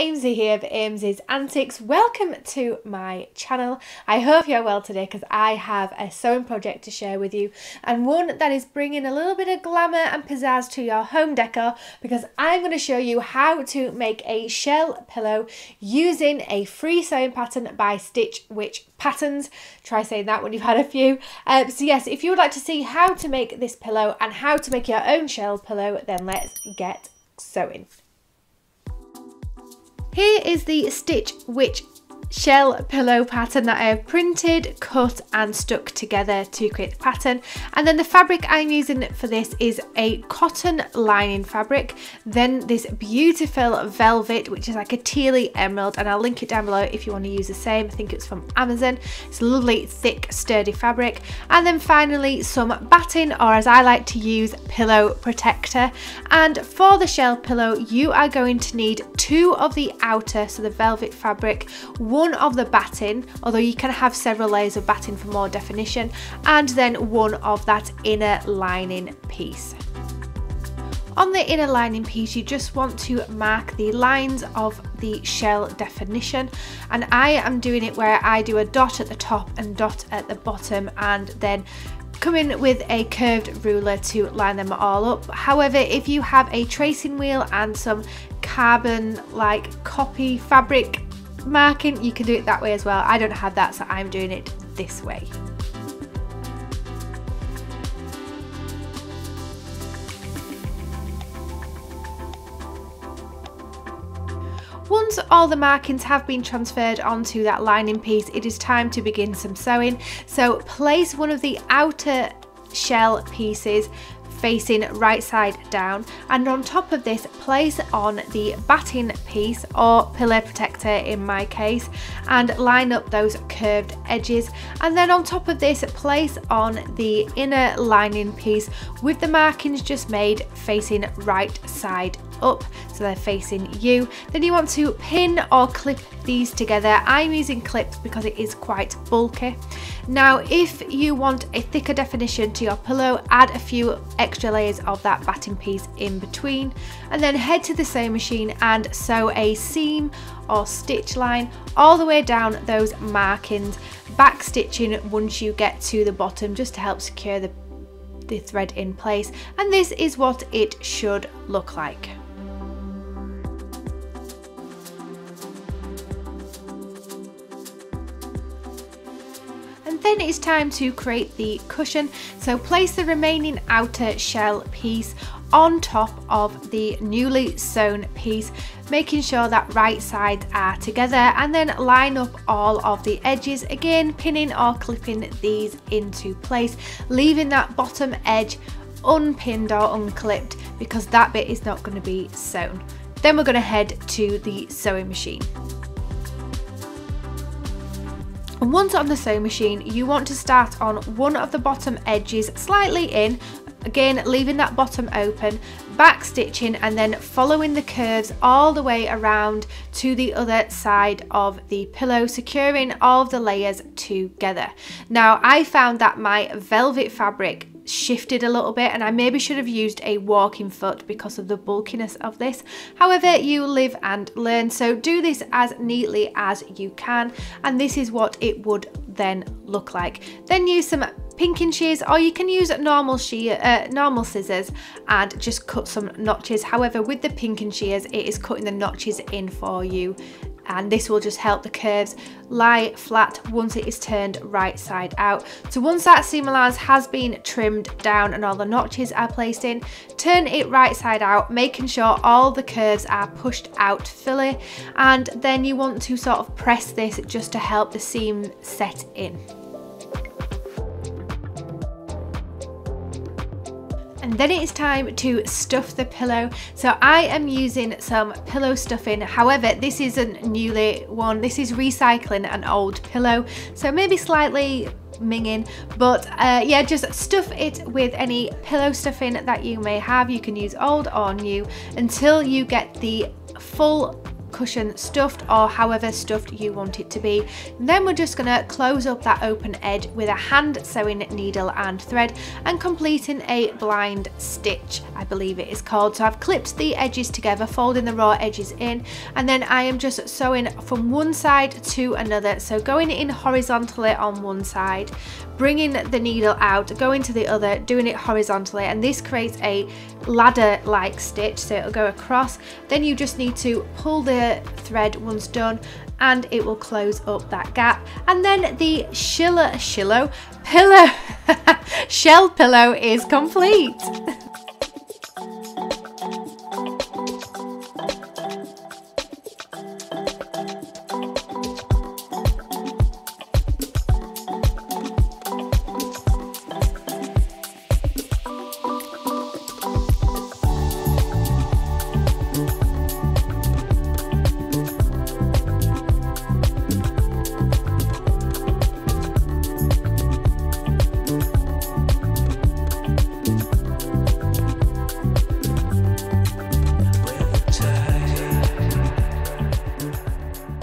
Amesy here of Amesy's Antics. Welcome to my channel. I hope you're well today because I have a sewing project to share with you, and one that is bringing a little bit of glamour and pizzazz to your home decor, because I'm going to show you how to make a shell pillow using a free sewing pattern by Stitch Witch Patterns. Try saying that when you've had a few. So yes, if you would like to see how to make this pillow and how to make your own shell pillow, then let's get sewing. Here is the Stitch Witch shell pillow pattern that I have printed, cut and stuck together to create the pattern. And then the fabric I'm using for this is a cotton lining fabric, then this beautiful velvet which is like a tealy emerald, and I'll link it down below if you want to use the same. I think it's from Amazon. It's a lovely thick sturdy fabric. And then finally some batting, or as I like to use, pillow protector. And for the shell pillow you are going to need two of the outer, so the velvet fabric, one of the batting, although you can have several layers of batting for more definition, and then one of that inner lining piece. On the inner lining piece you just want to mark the lines of the shell definition, and I am doing it where I do a dot at the top and dot at the bottom, and then come in with a curved ruler to line them all up. However, if you have a tracing wheel and some carbon like copy fabric marking, you can do it that way as well. I don't have that, so I'm doing it this way. Once all the markings have been transferred onto that lining piece, it is time to begin some sewing. So place one of the outer shell pieces facing right side down, and on top of this place on the batting piece, or pillow protector in my case, and line up those curved edges. And then on top of this place on the inner lining piece with the markings just made facing right side up, so they're facing you. Then you want to pin or clip these together. I'm using clips because it is quite bulky. Now if you want a thicker definition to your pillow, add a few extra layers of that batting piece in between, and then head to the sewing machine and sew a seam or stitch line all the way down those markings, back stitching once you get to the bottom just to help secure the thread in place. And this is what it should look like. Then it's time to create the cushion. So place the remaining outer shell piece on top of the newly sewn piece, making sure that right sides are together, and then line up all of the edges, again pinning or clipping these into place, leaving that bottom edge unpinned or unclipped because that bit is not going to be sewn. Then we're going to head to the sewing machine. And once on the sewing machine, you want to start on one of the bottom edges slightly in, again leaving that bottom open, back stitching, and then following the curves all the way around to the other side of the pillow, securing all of the layers together. Now I found that my velvet fabric shifted a little bit, and I maybe should have used a walking foot because of the bulkiness of this. However, you live and learn, so do this as neatly as you can, and this is what it would then look like. Then use some pinking shears, or you can use normal scissors and just cut some notches. However, with the pinking shears it is cutting the notches in for you, and this will just help the curves lie flat once it is turned right side out. So once that seam allowance has been trimmed down and all the notches are placed in, turn it right side out, making sure all the curves are pushed out fully, and then you want to sort of press this just to help the seam set in. And then it is time to stuff the pillow. So I am using some pillow stuffing. However, this isn't newly one, this is recycling an old pillow, so maybe slightly minging, but yeah, just stuff it with any pillow stuffing that you may have. You can use old or new until you get the full cushion stuffed or however stuffed you want it to be. And then we're just going to close up that open edge with a hand sewing needle and thread and completing a blind stitch, I believe it is called. So I've clipped the edges together, folding the raw edges in, and then I am just sewing from one side to another. So going in horizontally on one side, bringing the needle out, going to the other, doing it horizontally, and this creates a ladder like stitch, so it'll go across. Then you just need to pull the thread once done and it will close up that gap, and then the shell pillow is complete.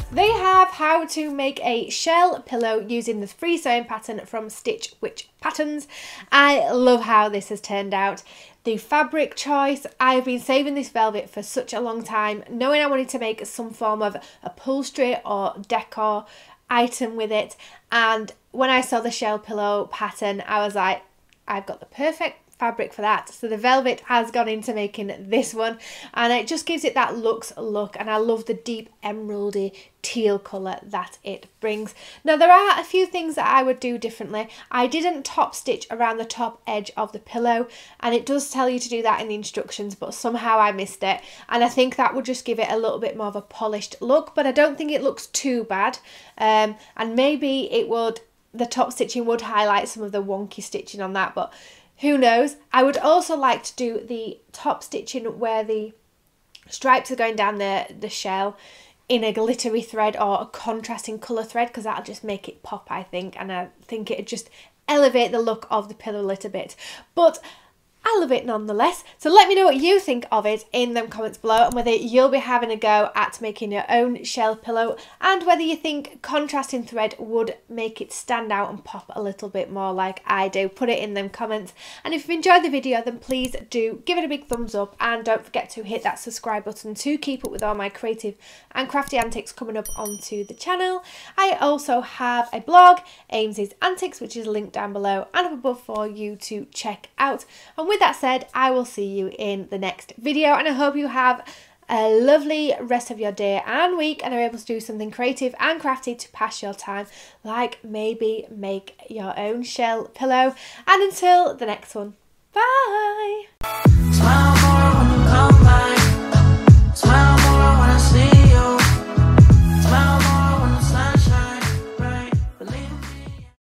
They have how to make a shell pillow using the free sewing pattern from Stitch Witch Patterns. I love how this has turned out. The fabric choice, I've been saving this velvet for such a long time, knowing I wanted to make some form of upholstery or decor item with it, and when I saw the shell pillow pattern I was like, I've got the perfect fabric for that. So the velvet has gone into making this one, and it just gives it that luxe look, and I love the deep emeraldy teal colour that it brings. Now there are a few things that I would do differently. I didn't top stitch around the top edge of the pillow, and it does tell you to do that in the instructions, but somehow I missed it, and I think that would just give it a little bit more of a polished look, but I don't think it looks too bad. And maybe it would, the top stitching would highlight some of the wonky stitching on that, but who knows. I would also like to do the top stitching where the stripes are going down the shell in a glittery thread or a contrasting colour thread, because that'll just make it pop, I think, and I think it'd just elevate the look of the pillow a little bit. But I love it nonetheless. So let me know what you think of it in the comments below, and whether you'll be having a go at making your own shell pillow, and whether you think contrasting thread would make it stand out and pop a little bit more like I do. Put it in them comments, and if you've enjoyed the video then please do give it a big thumbs up, and don't forget to hit that subscribe button to keep up with all my creative and crafty antics coming up onto the channel. I also have a blog, Ames's Antics, which is linked down below and up above for you to check out. And with that said, I will see you in the next video, and I hope you have a lovely rest of your day and week and are able to do something creative and crafty to pass your time, like maybe make your own shell pillow. And until the next one, bye!